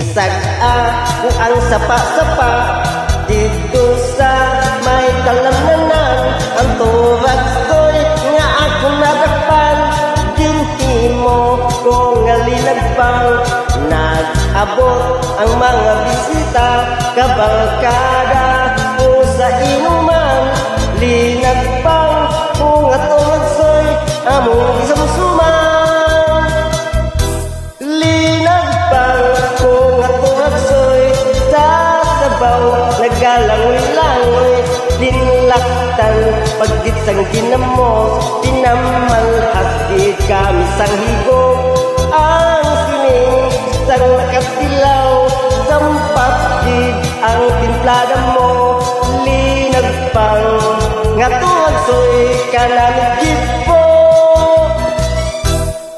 Ginsag-a kung ang sapa-sapa dito sa may kalamnanan. Ang tuwag ko'y nga ako nadakpan, ginhimo ko nga linagpang. Nag-abot ang mga bisita, kabalkada o sa inuman. Linagpang ko nga tuwag ko'y among isumsuman. Linagpang ko nga tuwag ko'y sa sabaw, nagalangoy-langoy. Linlaktan pagditsang ginamos, pinamalhas di kami sang higop. Ang sining sang nakatilaw, sampat gid ang timplada mo. Linagpang nga tuwag soy kanamig gid po.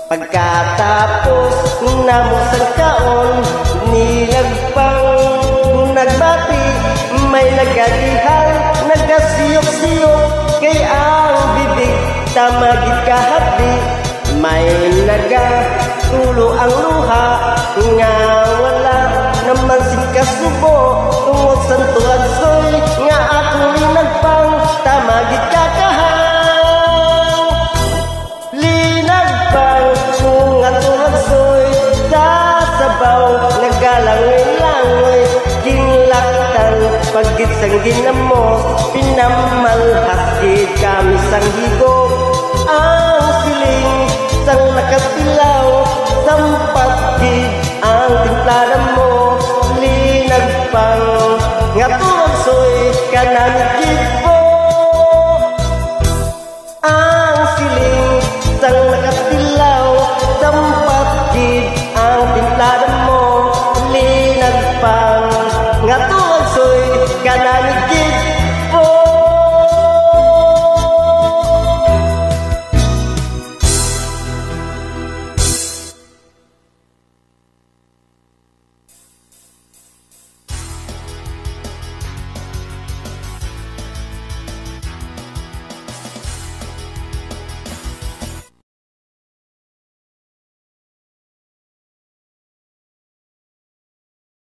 Pagkatapos namo sang kaon, linagpang nagbati, may nagadihal, nagasiyok-siyok, kay ang bibig tamagid kahapdi. May nagatulo ang luha, nga wala naman si kasubo. Tungod sa tuwag soy, nga akong linagpang, tamagid kakahang. Linagpang ko nga tuwag soy, sa sabaw, nagalangoy-langoy. Ginlaktan pagit sang ginamos, pinamalhas gid kami sang higop.